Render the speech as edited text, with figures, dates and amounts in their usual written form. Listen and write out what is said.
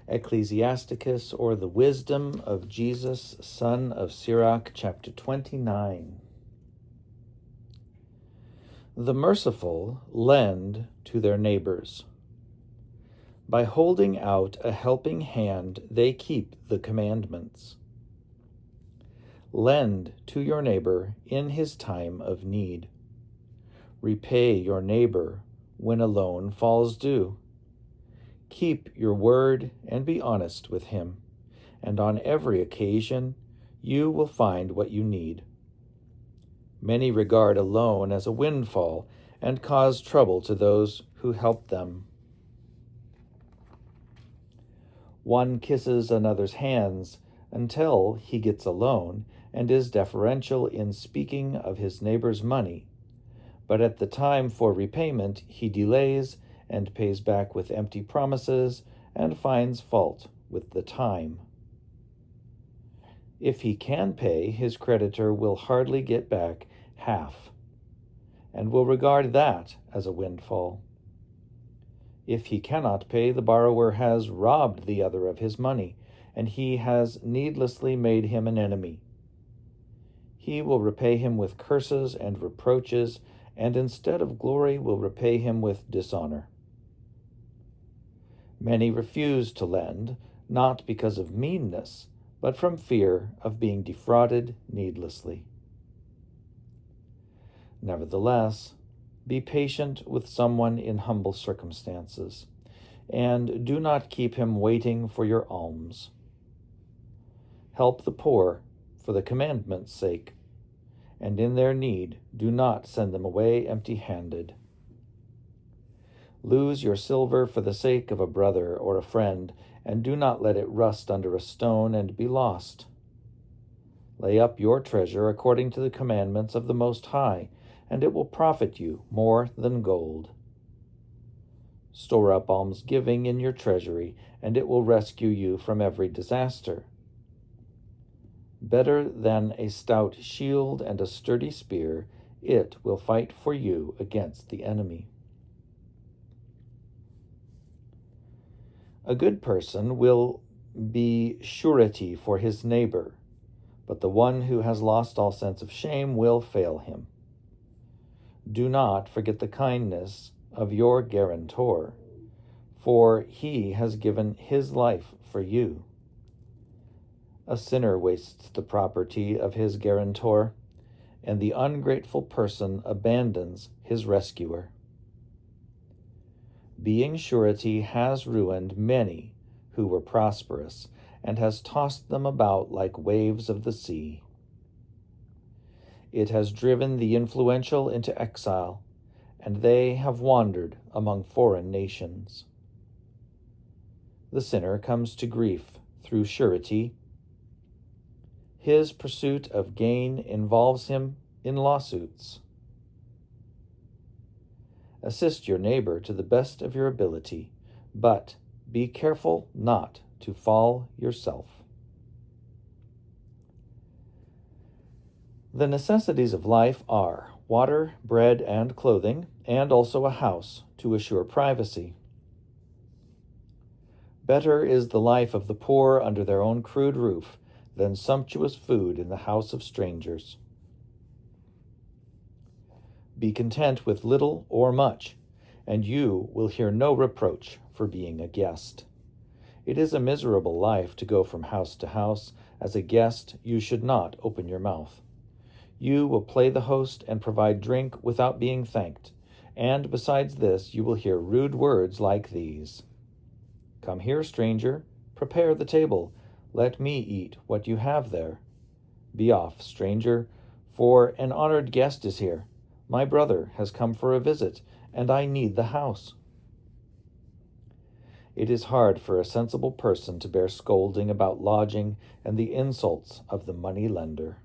Ecclesiasticus, or the Wisdom of Jesus, son of Sirach, chapter 29. The merciful lend to their neighbors. By holding out a helping hand, they keep the commandments. Lend to your neighbor in his time of need. Repay your neighbor when a loan falls due. Keep your word and be honest with him, and on every occasion you will find what you need. Many regard a loan as a windfall and cause trouble to those who help them. One kisses another's hands until he gets a loan and is deferential in speaking of his neighbor's money, but at the time for repayment he delays and pays back with empty promises and finds fault with the time. If he can pay, his creditor will hardly get back half, and will regard that as a windfall. If he cannot pay, the borrower has robbed the other of his money, and he has needlessly made him an enemy. He will repay him with curses and reproaches, and instead of glory will repay him with dishonor. Many refuse to lend, not because of meanness, but from fear of being defrauded needlessly. Nevertheless, be patient with someone in humble circumstances, and do not keep him waiting for your alms. Help the poor for the commandment's sake, and in their need do not send them away empty-handed. Lose your silver for the sake of a brother or a friend, and do not let it rust under a stone and be lost. Lay up your treasure according to the commandments of the Most High, and it will profit you more than gold. Store up almsgiving in your treasury, and it will rescue you from every disaster. Better than a stout shield and a sturdy spear, it will fight for you against the enemy. A good person will be surety for his neighbor, but the one who has lost all sense of shame will fail him. Do not forget the kindness of your guarantor, for he has given his life for you. A sinner wastes the property of his guarantor, and the ungrateful person abandons his rescuer. Being surety has ruined many who were prosperous, and has tossed them about like waves of the sea. It has driven the influential into exile, and they have wandered among foreign nations. The sinner comes to grief through surety. His pursuit of gain involves him in lawsuits. Assist your neighbor to the best of your ability, but be careful not to fall yourself. The necessities of life are water, bread, and clothing, and also a house to assure privacy. Better is the life of the poor under their own crude roof than sumptuous food in the house of strangers. Be content with little or much, and you will hear no reproach for being a guest. It is a miserable life to go from house to house. As a guest, you should not open your mouth. You will play the host and provide drink without being thanked, and besides this, you will hear rude words like these. Come here, stranger, prepare the table. Let me eat what you have there. Be off, stranger, for an honored guest is here. My brother has come for a visit, and I need the house. It is hard for a sensible person to bear scolding about lodging and the insults of the money lender.